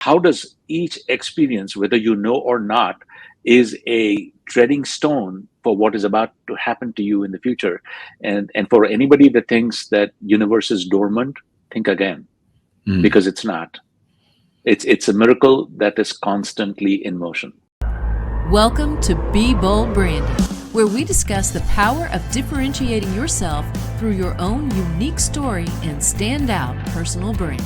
how does each experience, whether you know or not, is a treading stone for what is about to happen to you in the future. And for anybody that thinks that universe is dormant, think again, because it's not. It's a miracle that is constantly in motion. Welcome to Be Bold Branding, where we discuss the power of differentiating yourself through your own unique story and standout personal brand.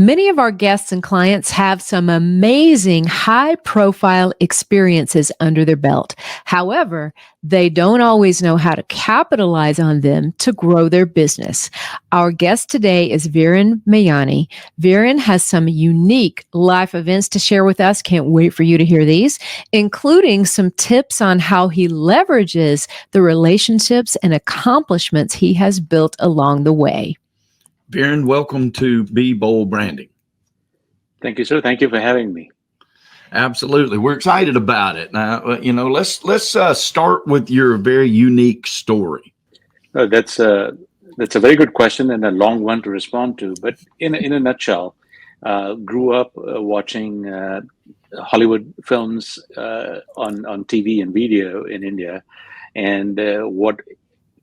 Many of our guests and clients have some amazing high-profile experiences under their belt. However, they don't always know how to capitalize on them to grow their business. Our guest today is Viren Mayani. Viren has some unique life events to share with us. Can't wait for you to hear these, including some tips on how he leverages the relationships and accomplishments he has built along the way. Viren, welcome to Be Bold Branding. Thank you, sir. Thank you for having me. Absolutely. We're excited about it. Now, let's start with your very unique story. That's a very good question and a long one to respond to. But in a nutshell, grew up watching Hollywood films on TV and video in India, and what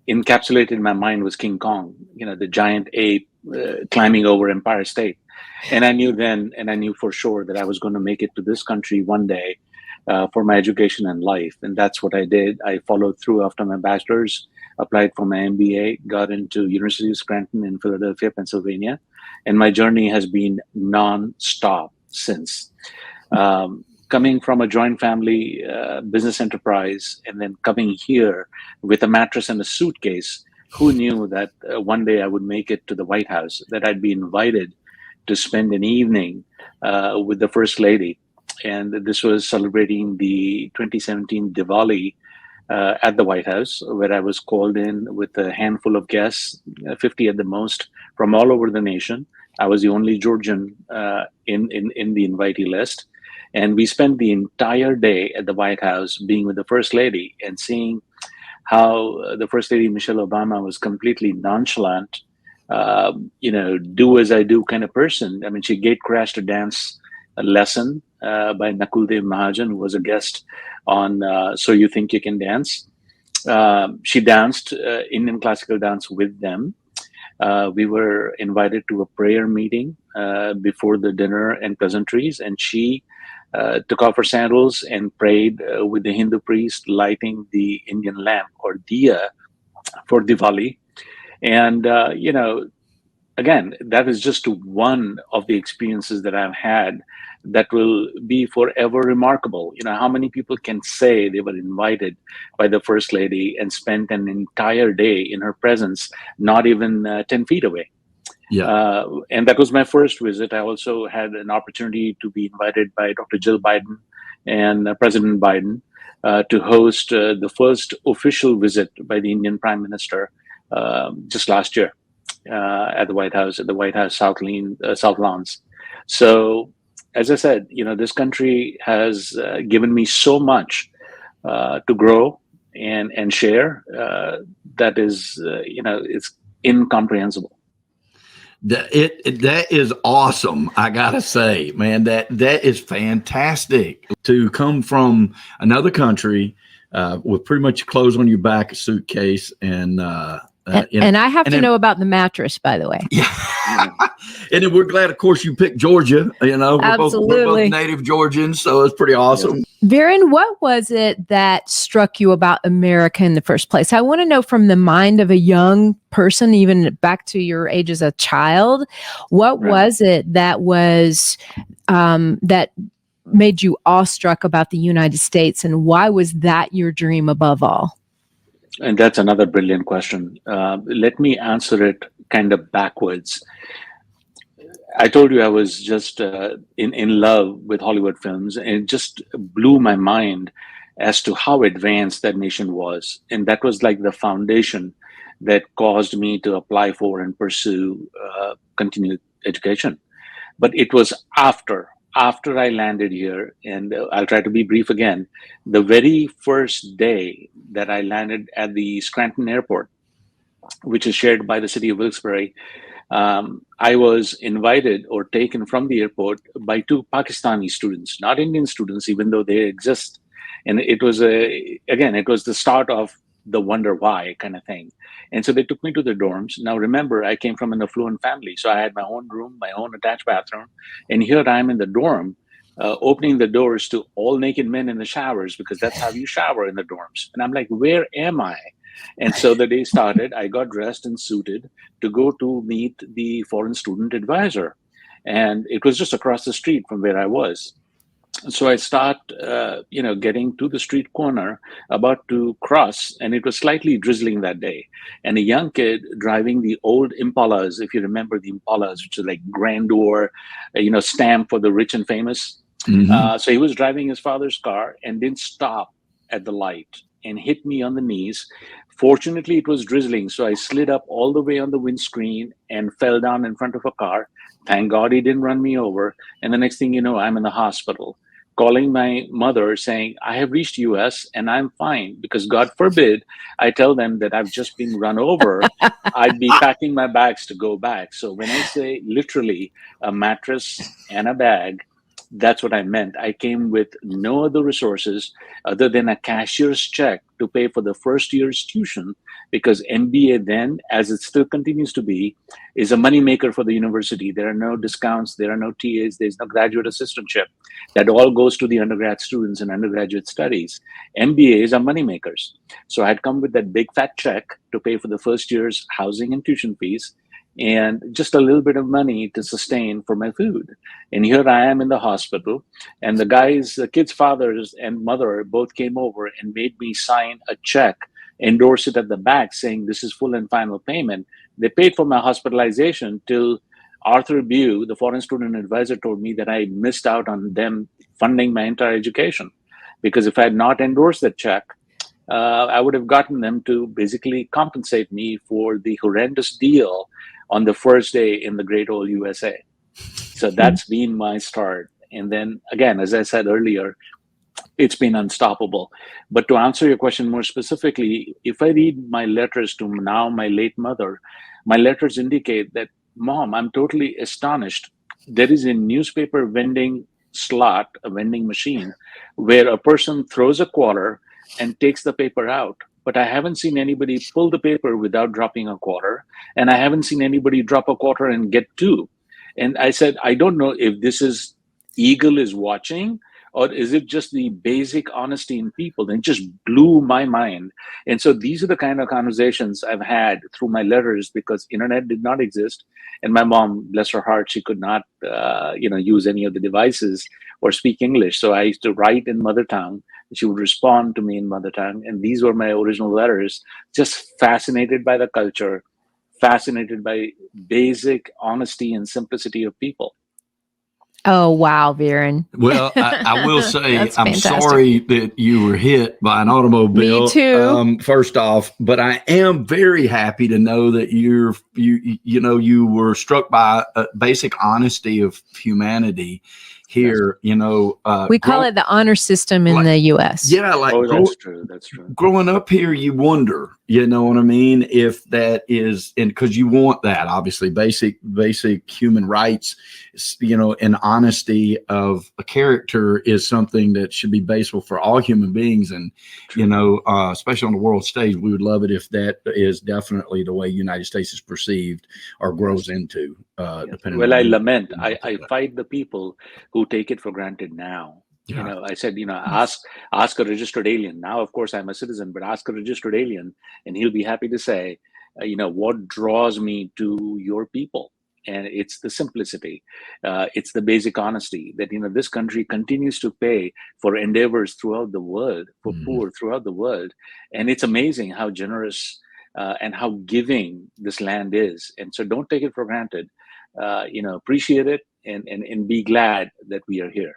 encapsulated in my mind was King Kong, the giant ape climbing over Empire State. And I knew then, and I knew for sure that I was going to make it to this country one day for my education and life. And that's what I did. I followed through after my bachelor's, applied for my MBA, got into University of Scranton in Philadelphia, Pennsylvania. And my journey has been non-stop since. Coming from a joint family business enterprise and then coming here with a mattress and a suitcase, who knew that one day I would make it to the White House, that I'd be invited to spend an evening with the First Lady. And this was celebrating the 2017 Diwali at the White House, where I was called in with a handful of guests, 50 at the most, from all over the nation. I was the only Georgian in the invitee list. And we spent the entire day at the White House being with the First Lady and seeing how the First Lady, Michelle Obama, was completely nonchalant, do as I do kind of person. I mean, she gate crashed a dance lesson by Nakuldev Mahajan, who was a guest on So You Think You Can Dance. She danced Indian classical dance with them. We were invited to a prayer meeting before the dinner and pleasantries, and she took off her sandals and prayed with the Hindu priest lighting the Indian lamp or diya for Diwali. And, again, that is just one of the experiences that I've had that will be forever remarkable. How many people can say they were invited by the First Lady and spent an entire day in her presence, not even 10 feet away? Yeah. And that was my first visit. I also had an opportunity to be invited by Dr. Jill Biden and President Biden to host the first official visit by the Indian Prime Minister just last year at the White House South Lawns. So, as I said, this country has given me so much to grow and share that is, it's incomprehensible. That is awesome. I gotta say, man, that is fantastic to come from another country with pretty much clothes on your back, a suitcase, and I have to know about the mattress, by the way. Yeah. And then we're glad, of course, you picked Georgia. Absolutely. We're both native Georgians, so it's pretty awesome. Viren, what was it that struck you about America in the first place? I want to know from the mind of a young person, even back to your age as a child, what was it that was that made you awestruck about the United States, and why was that your dream above all? And that's another brilliant question. Let me answer it kind of backwards. I told you I was just in love with Hollywood films, and it just blew my mind as to how advanced that nation was. And that was like the foundation that caused me to apply for and pursue continued education. But it was after I landed here, and I'll try to be brief again, the very first day that I landed at the Scranton Airport, which is shared by the city of Wilkes-Barre, I was invited or taken from the airport by two Pakistani students, not Indian students, even though they exist. And it was it was the start of the wonder why kind of thing. And so they took me to the dorms. Now, remember, I came from an affluent family. So I had my own room, my own attached bathroom. And here I am in the dorm, opening the doors to all naked men in the showers, because that's how you shower in the dorms. And I'm like, where am I? And so the day started, I got dressed and suited to go to meet the foreign student advisor. And it was just across the street from where I was. So I start, getting to the street corner, about to cross, and it was slightly drizzling that day. And a young kid driving the old Impalas, if you remember the Impalas, which is like grandeur, stamp for the rich and famous. So he was driving his father's car and didn't stop at the light and hit me on the knees. Fortunately, it was drizzling, so I slid up all the way on the windscreen and fell down in front of a car. Thank God he didn't run me over. And the next thing you know, I'm in the hospital, calling my mother saying, I have reached US and I'm fine, because God forbid I tell them that I've just been run over, I'd be packing my bags to go back. So when I say literally a mattress and a bag, that's what I meant. I came with no other resources other than a cashier's check to pay for the first year's tuition, because MBA then, as it still continues to be, is a moneymaker for the university. There are no discounts, there are no TAs, there's no graduate assistantship. That all goes to the undergrad students and undergraduate studies. MBAs are moneymakers. So I had come with that big fat check to pay for the first year's housing and tuition fees, and just a little bit of money to sustain for my food. And here I am in the hospital, and the kids' fathers and mother both came over and made me sign a check, endorse it at the back saying this is full and final payment. They paid for my hospitalization till Arthur Bew, the foreign student advisor, told me that I missed out on them funding my entire education. Because if I had not endorsed that check, I would have gotten them to basically compensate me for the horrendous deal on the first day in the great old USA. So that's been my start. And then again, as I said earlier, it's been unstoppable. But to answer your question more specifically, if I read my letters to now my late mother, my letters indicate that, Mom, I'm totally astonished. There is a newspaper vending slot, a vending machine, where a person throws a quarter and takes the paper out. But I haven't seen anybody pull the paper without dropping a quarter. And I haven't seen anybody drop a quarter and get two. And I said, I don't know if this is Eagle is watching, or is it just the basic honesty in people? And it just blew my mind. And so these are the kind of conversations I've had through my letters, because internet did not exist. And my mom, bless her heart, she could not, use any of the devices or speak English. So I used to write in mother tongue. She would respond to me in mother tongue. And these were my original letters, just fascinated by the culture, fascinated by basic honesty and simplicity of people. Oh, wow, Viren. Well, I will say I'm fantastic. sorry that you were hit by an automobile. Me too. First off, but I am very happy to know that you were struck by a basic honesty of humanity here. We call it the honor system in the U.S. Yeah, that's true. That's true. Growing up here, you wonder, you know what I mean, if that is, and because you want that, obviously, basic human rights, and honesty of a character is something that should be basal for all human beings. And, especially on the world stage, we would love it if that is definitely the way United States is perceived or grows into. Depending well, on I lament. I fight the people who take it for granted now. Yeah. I said, ask a registered alien. Now, of course, I'm a citizen, but ask a registered alien, and he'll be happy to say, what draws me to your people. And it's the simplicity. It's the basic honesty that, this country continues to pay for endeavors throughout the world, for poor throughout the world. And it's amazing how generous and how giving this land is. And so don't take it for granted. Appreciate it and be glad that we are here.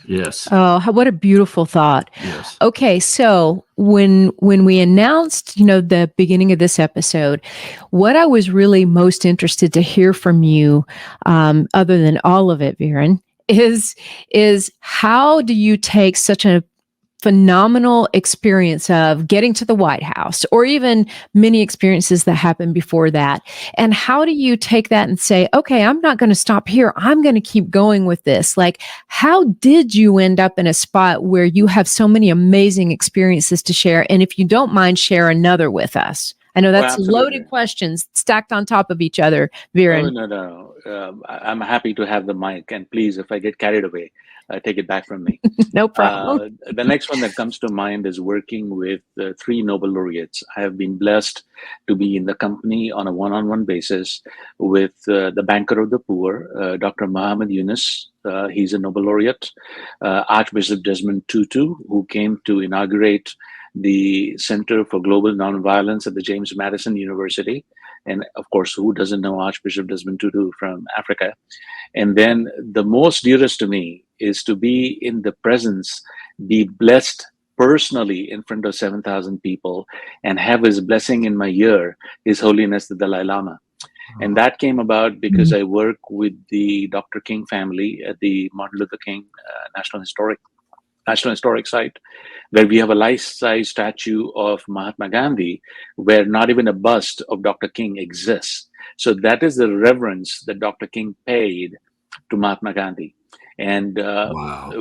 Yes. Oh, what a beautiful thought. Yes. Okay, so when we announced, the beginning of this episode, what I was really most interested to hear from you, other than all of it, Viren, is how do you take such a phenomenal experience of getting to the White House, or even many experiences that happened before that. And how do you take that and say, okay, I'm not going to stop here. I'm going to keep going with this. Like, how did you end up in a spot where you have so many amazing experiences to share? And if you don't mind, share another with us. I know that's loaded questions stacked on top of each other, Viren. Oh, no. I'm happy to have the mic. And please, if I get carried away, take it back from me. No problem. The next one that comes to mind is working with 3 Nobel laureates. I have been blessed to be in the company on a one-on-one basis with the banker of the poor, Dr. Muhammad Yunus. He's a Nobel laureate. Archbishop Desmond Tutu, who came to inaugurate the Center for Global Nonviolence at the James Madison University. And of course, who doesn't know Archbishop Desmond Tutu from Africa? And then the most dearest to me is to be in the presence, be blessed personally in front of 7,000 people, and have his blessing in my ear, His Holiness the Dalai Lama. And that came about because I work with the Dr. King family at the Martin Luther King National Historic Site, where we have a life-size statue of Mahatma Gandhi, where not even a bust of Dr. King exists. So that is the reverence that Dr. King paid to Mahatma Gandhi. And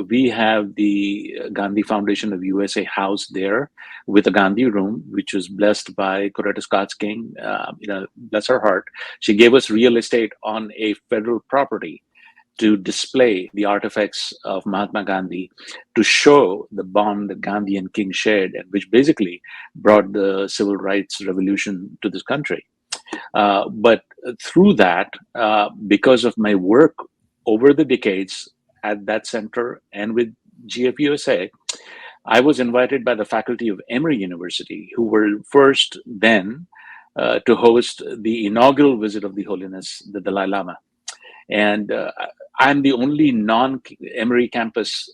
we have the Gandhi Foundation of USA house there with a Gandhi room, which was blessed by Coretta Scott King. Bless her heart. She gave us real estate on a federal property to display the artifacts of Mahatma Gandhi, to show the bond that Gandhi and King shared, and which basically brought the civil rights revolution to this country. But through that, because of my work over the decades at that center and with GFUSA, I was invited by the faculty of Emory University, who were first then to host the inaugural visit of the Holiness, the Dalai Lama. And I'm the only non-Emory campus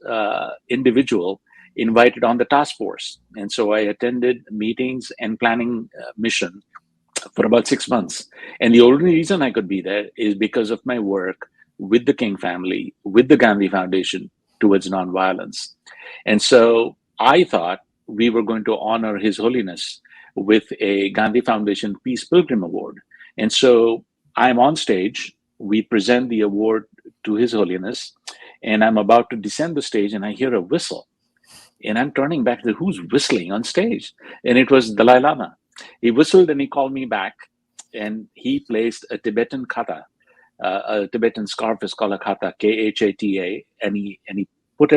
individual invited on the task force. And so I attended meetings and planning mission for about 6 months. And the only reason I could be there is because of my work with the King family, with the Gandhi Foundation towards nonviolence. And so I thought we were going to honor His Holiness with a Gandhi Foundation Peace Pilgrim Award. And so I'm on stage. We present the award to His Holiness, and I'm about to descend the stage, and I hear a whistle. And I'm turning back to who's whistling on stage? And it was Dalai Lama. He whistled and he called me back, and he placed a Tibetan kata. A Tibetan scarf is called a kata, Khata, and he put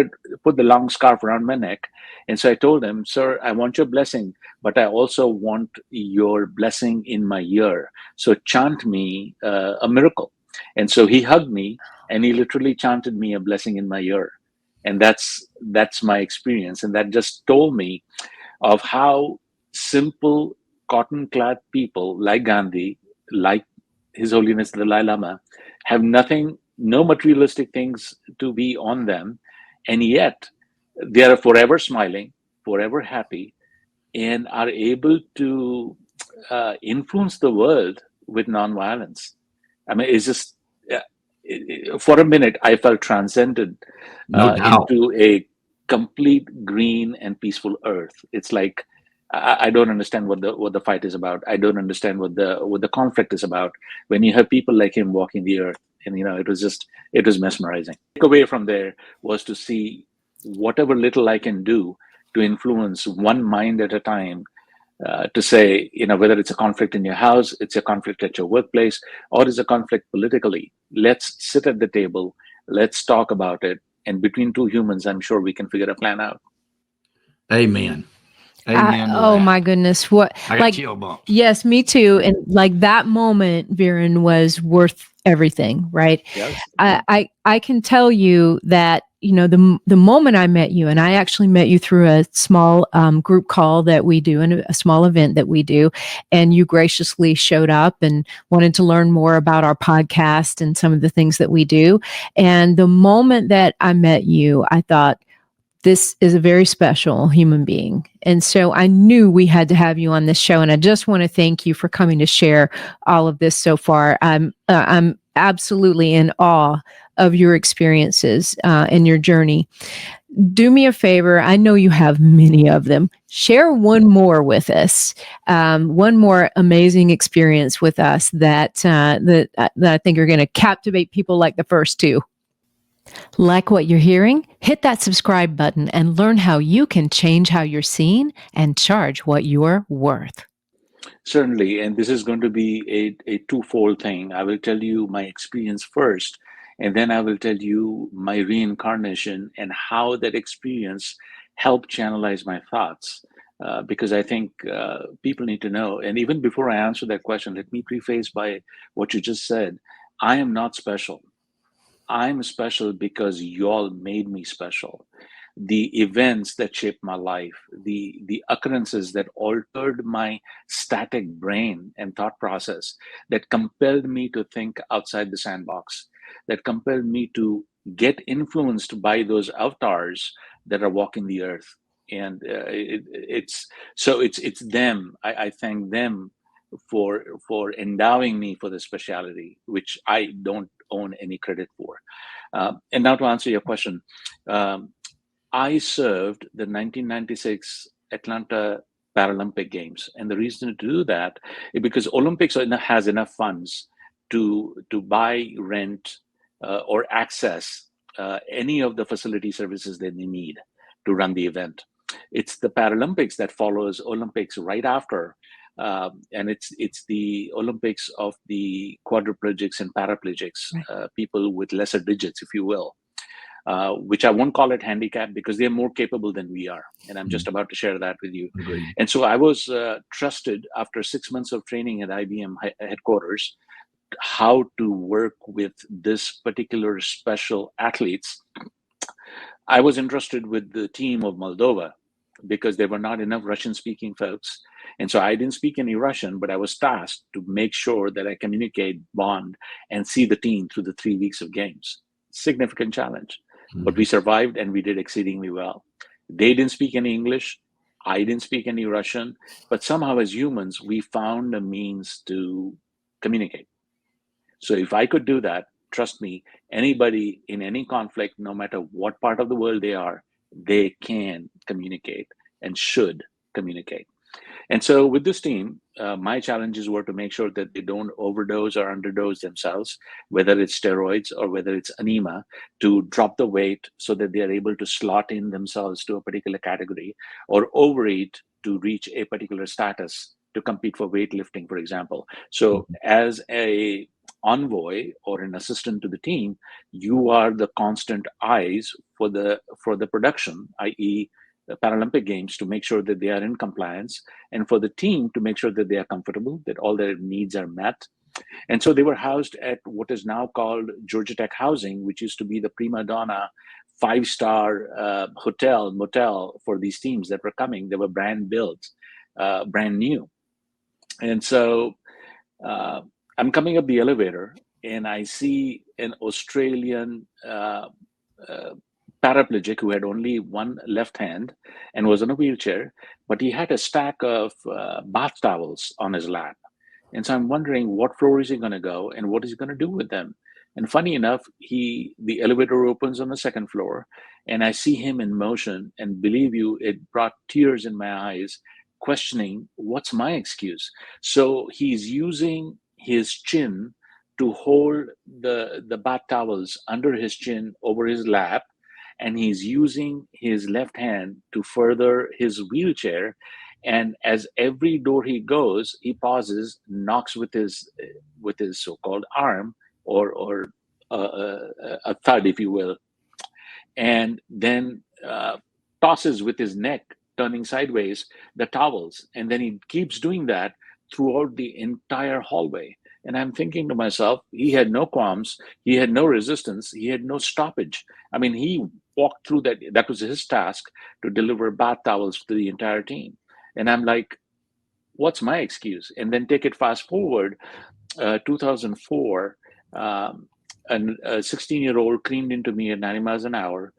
the long scarf around my neck. And so I told him, sir, I want your blessing, but I also want your blessing in my ear. So chant me a miracle. And so he hugged me, and he literally chanted me a blessing in my ear. And that's my experience. And that just told me of how simple cotton-clad people like Gandhi, like His Holiness the Dalai Lama, have no materialistic things to be on them. And yet they are forever smiling, forever happy, and are able to influence the world with nonviolence. I mean, it's just, for a minute, I felt transcended into a complete green and peaceful earth. It's like, I don't understand what the fight is about. I don't understand what the conflict is about. When you have people like him walking the earth, and it was mesmerizing. Takeaway from there was to see whatever little I can do to influence one mind at a time. To say, whether it's a conflict in your house, it's a conflict at your workplace, or it's a conflict politically, let's sit at the table, let's talk about it. And between two humans, I'm sure we can figure a plan out. Amen. Amen. Oh my goodness. What? I got chill bumps. Yes, me too. And like that moment, Viren, was worth everything, right? Yes. I can tell you that, the moment I met you, and I actually met you through a small group call that we do and a small event that we do, and you graciously showed up and wanted to learn more about our podcast and some of the things that we do. And the moment that I met you, I thought, this is a very special human being. And so I knew we had to have you on this show. And I just want to thank you for coming to share all of this so far. I'm absolutely in awe of your experiences and your journey. do me a favor. I know you have many of them. Share one more with us, one more amazing experience with us that I think are going to captivate people like the first two. Like what you're hearing? Hit that subscribe button and learn how you can change how you're seen and charge what you're worth. Certainly, and this is going to be a twofold thing. I will tell you my experience first, and then I will tell you my reincarnation and how that experience helped channelize my thoughts. Because I think people need to know. And even before I answer that question, let me preface by what you just said. I am not special. I'm special because y'all made me special. The events that shaped my life, the occurrences that altered my static brain and thought process, that compelled me to think outside the sandbox, that compelled me to get influenced by those avatars that are walking the earth. And it's them. I thank them for endowing me for the speciality, which I don't own any credit for. And now to answer your question, um, I served the 1996 Atlanta Paralympic Games, and the reason to do that is because Olympics has enough funds to buy, rent, or access any of the facility services that they need to run the event. It's the Paralympics that follows Olympics right after, and it's the Olympics of the quadriplegics and paraplegics, people with lesser digits, if you will. Which I won't call it handicap because they're more capable than we are. And I'm just about to share that with you. Agreed. And so I was trusted after 6 months of training at IBM headquarters how to work with this particular special athletes. I was entrusted with the team of Moldova because there were not enough Russian speaking folks. And so I didn't speak any Russian, but I was tasked to make sure that I communicate, bond, and see the team through the 3 weeks of games. Significant challenge. But we survived and we did exceedingly well. They didn't speak any English. I didn't speak any Russian. But somehow, as humans, we found a means to communicate. So if I could do that, trust me, anybody in any conflict, no matter what part of the world they are, they can communicate and should communicate. And so with this team, my challenges were to make sure that they don't overdose or underdose themselves, whether it's steroids or whether it's anema, to drop the weight so that they are able to slot in themselves to a particular category, or overeat to reach a particular status to compete for weightlifting, for example. So as a envoy or an assistant to the team, you are the constant eyes for the production, i.e., the Paralympic Games, to make sure that they are in compliance, and for the team to make sure that they are comfortable, that all their needs are met. And so they were housed at what is now called Georgia Tech Housing, which used to be the prima donna 5-star motel for these teams that were coming. They were brand built, brand new. And so I'm coming up the elevator and I see an Australian paraplegic who had only one left hand and was in a wheelchair, but he had a stack of bath towels on his lap. And so I'm wondering what floor is he going to go and what is he going to do with them? And funny enough, the elevator opens on the second floor and I see him in motion, and believe you, it brought tears in my eyes, questioning what's my excuse. So he's using his chin to hold the bath towels under his chin over his lap, and he's using his left hand to further his wheelchair. And as every door he goes, he pauses, knocks with his so-called arm or a thud, if you will, and then tosses with his neck, turning sideways, the towels. And then he keeps doing that throughout the entire hallway. And I'm thinking to myself, he had no qualms, he had no resistance, he had no stoppage. I mean, he walked through that. That was his task, to deliver bath towels to the entire team. And I'm like, what's my excuse? And then take it fast forward, 2004, and a 16-year-old creamed into me at 90 miles an hour,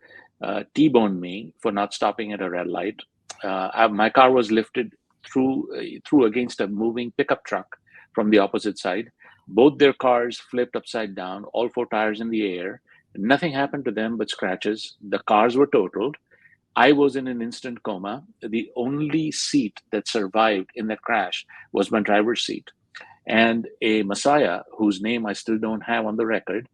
T-boned me for not stopping at a red light. My car was lifted through against a moving pickup truck from the opposite side. Both their cars flipped upside down, all 4 tires in the air. Nothing happened to them but scratches. The cars were totaled. I was in an instant coma. The only seat that survived in that crash was my driver's seat. And a Messiah, whose name I still don't have on the record,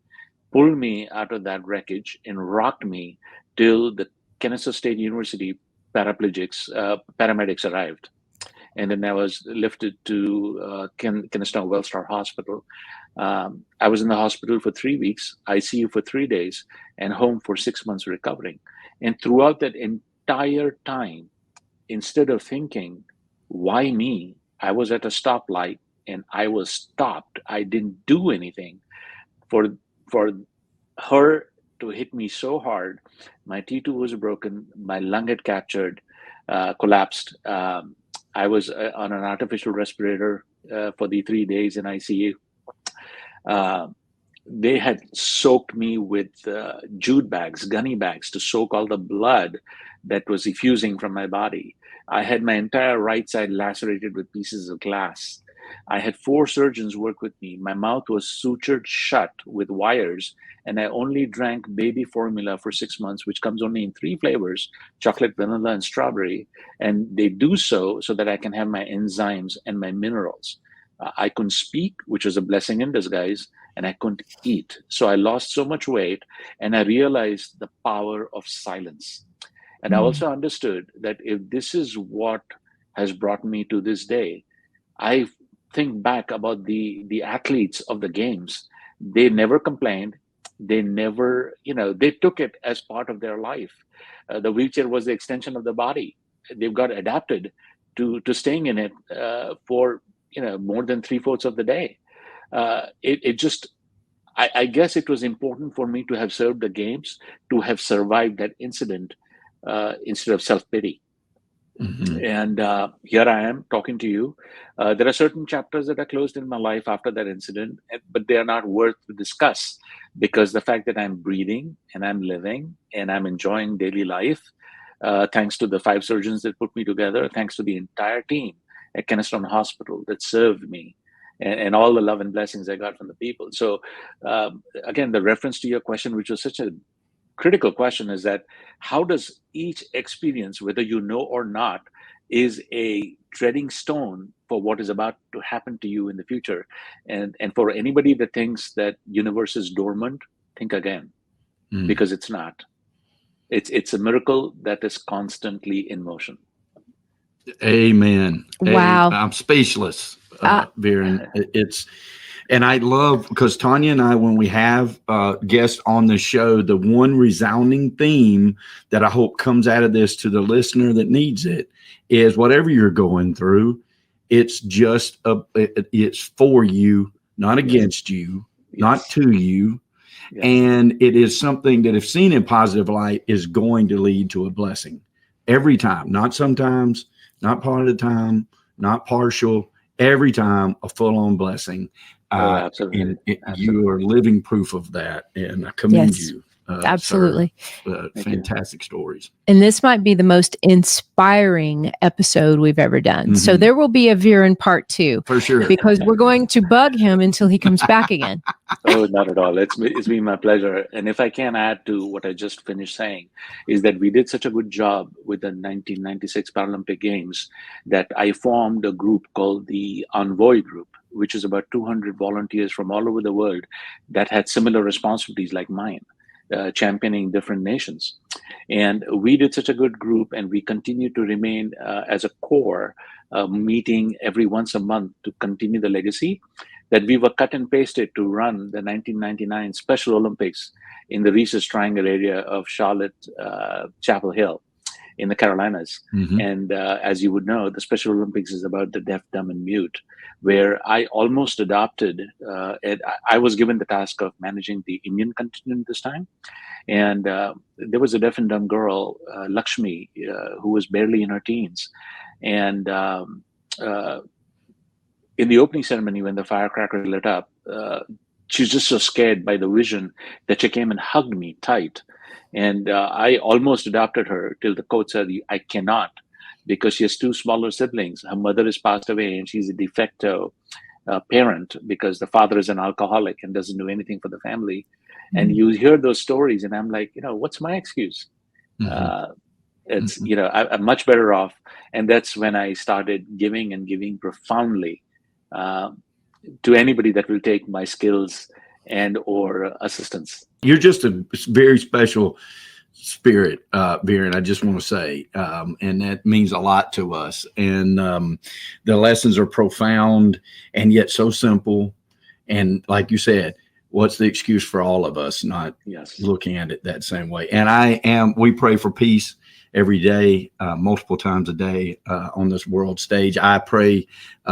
pulled me out of that wreckage and rocked me till the Kennesaw State University paramedics arrived. And then I was lifted to Kennesaw Wellstar Hospital. I was in the hospital for 3 weeks, ICU for 3 days, and home for 6 months recovering. And throughout that entire time, instead of thinking, why me? I was at a stoplight and I was stopped. I didn't do anything. For her to hit me so hard, my T2 was broken, my lung had collapsed. I was on an artificial respirator for the 3 days in ICU. They had soaked me with jute bags, gunny bags, to soak all the blood that was effusing from my body. I had my entire right side lacerated with pieces of glass. I had 4 surgeons work with me. My mouth was sutured shut with wires, and I only drank baby formula for 6 months, which comes only in 3 flavors, chocolate, vanilla, and strawberry. And they do so that I can have my enzymes and my minerals. I couldn't speak, which was a blessing in disguise, and I couldn't eat. So I lost so much weight, and I realized the power of silence. And I also understood that if this is what has brought me to this day, I think back about the athletes of the games. They never complained. They never, they took it as part of their life. The wheelchair was the extension of the body. They've got adapted to staying in it for more than 3/4 of the day. I guess it was important for me to have served the games, to have survived that incident instead of self-pity. And here I am talking to you. There are certain chapters that are closed in my life after that incident, but they are not worth to discuss, because the fact that I'm breathing and I'm living and I'm enjoying daily life, thanks to the 5 surgeons that put me together, thanks to the entire team at Kennesaw Hospital that served me, and all the love and blessings I got from the people. So again, the reference to your question, which was such a critical question, is that how does each experience, whether you know or not, is a treading stone for what is about to happen to you in the future. And for anybody that thinks that universe is dormant, think again, because it's not. It's a miracle that is constantly in motion. Amen. Wow. I'm speechless, Viren. And I love, because Tanya and I, when we have guests on the show, the one resounding theme that I hope comes out of this to the listener that needs it is, whatever you're going through, it's just it's for you, not against you, not to you. Yes. And it is something that, if seen in positive light, is going to lead to a blessing every time, not sometimes, not part of the time, not partial, every time, a full-on blessing. Absolutely. And you are living proof of that, and I commend you. Absolutely. Fantastic stories. And this might be the most inspiring episode we've ever done. So there will be a Viren part 2. For sure. Because we're going to bug him until he comes back again. Oh, not at all. It's been my pleasure. And if I can add to what I just finished saying, is that we did such a good job with the 1996 Paralympic Games that I formed a group called the Envoy Group, which is about 200 volunteers from all over the world that had similar responsibilities like mine, championing different nations. And we did such a good group, and we continue to remain as a core, meeting every once a month to continue the legacy, that we were cut and pasted to run the 1999 Special Olympics in the Research Triangle area of Charlotte, Chapel Hill in the Carolinas. And as you would know, the Special Olympics is about the deaf, dumb, and mute, where I almost adopted, I was given the task of managing the Indian contingent this time. And there was a deaf and dumb girl, Lakshmi, who was barely in her teens. And in the opening ceremony, when the firecracker lit up, she was just so scared by the vision that she came and hugged me tight. And I almost adopted her till the coach said, I cannot, because she has 2 smaller siblings. Her mother has passed away, and she's a de facto parent because the father is an alcoholic and doesn't do anything for the family. And you hear those stories, and I'm like, what's my excuse? It's, I'm much better off. And that's when I started giving and giving profoundly to anybody that will take my skills and or assistance. You're just a very special spirit, Viren, I just want to say, and that means a lot to us. And the lessons are profound and yet so simple. And like you said, what's the excuse for all of us not looking at it that same way? And we pray for peace every day, multiple times a day on this world stage. I pray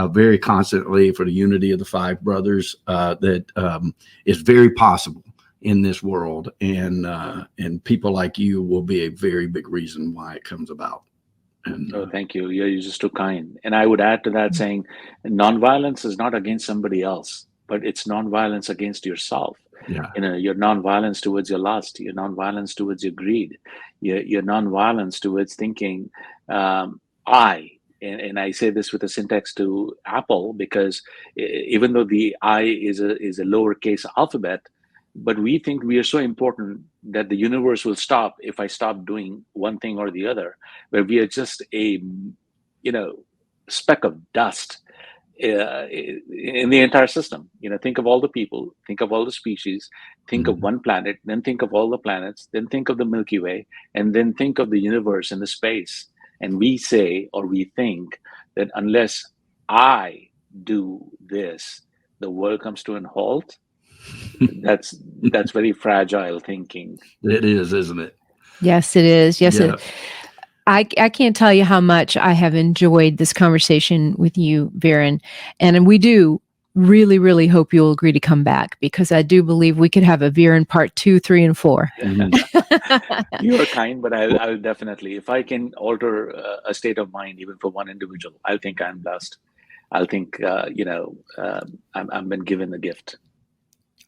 very constantly for the unity of the five brothers that is very possible in this world. And people like you will be a very big reason why it comes about. And, thank you. You're just too kind. And I would add to that saying, nonviolence is not against somebody else, but it's nonviolence against yourself. Yeah. Your nonviolence towards your lust, your nonviolence towards your greed, your nonviolence towards thinking, I. And I say this with a syntax to Apple, because even though the I is a lowercase alphabet, but we think we are so important that the universe will stop if I stop doing one thing or the other, where we are just a, speck of dust in the entire system. Think of all the people, think of all the species, think of one planet, then think of all the planets, then think of the Milky Way, and then think of the universe and the space. And we say, or we think, that unless I do this, the world comes to an halt. That's very fragile thinking. It is, isn't it? Yes, it is. Yes, Yeah. I can't tell you how much I have enjoyed this conversation with you, Viren. And we do really, really hope you'll agree to come back, because I do believe we could have a Viren part 2, 3, and 4. You are kind, but I'll definitely, if I can alter a state of mind, even for one individual, I think I'm blessed. I'll think, I've been given the gift.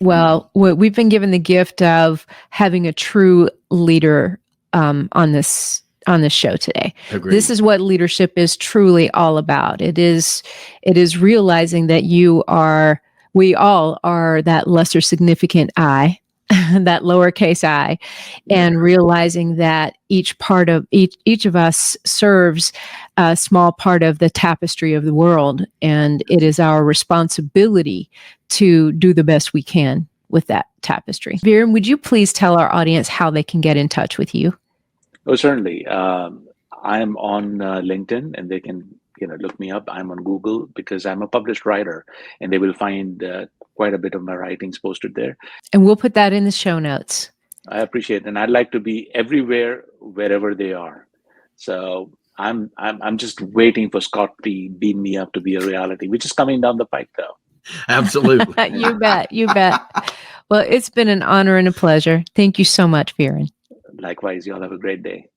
Well, we've been given the gift of having a true leader on this show today. Agreed. This is what leadership is truly all about. It is realizing that we all are that lesser significant I, that lowercase I, and realizing that each of us serves a small part of the tapestry of the world, and it is our responsibility to do the best we can with that tapestry. Viren, would you please tell our audience how they can get in touch with you? Oh, certainly. I'm on LinkedIn, and they can look me up. I'm on Google because I'm a published writer, and they will find quite a bit of my writings posted there. And we'll put that in the show notes. I appreciate it. And I'd like to be everywhere, wherever they are. So I'm just waiting for Scott to beam me up to be a reality, which is coming down the pike, though. Absolutely. You bet. Well, it's been an honor and a pleasure. Thank you so much, Viren. Likewise, you all have a great day.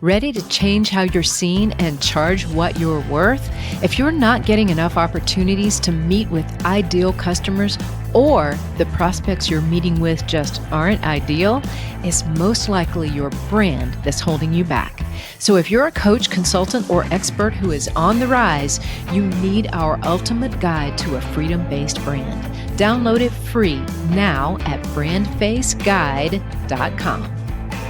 Ready to change how you're seen and charge what you're worth? If you're not getting enough opportunities to meet with ideal customers, or the prospects you're meeting with just aren't ideal, it's most likely your brand that's holding you back. So if you're a coach, consultant, or expert who is on the rise, you need our ultimate guide to a freedom-based brand. Download it free now at BrandFaceGuide.com.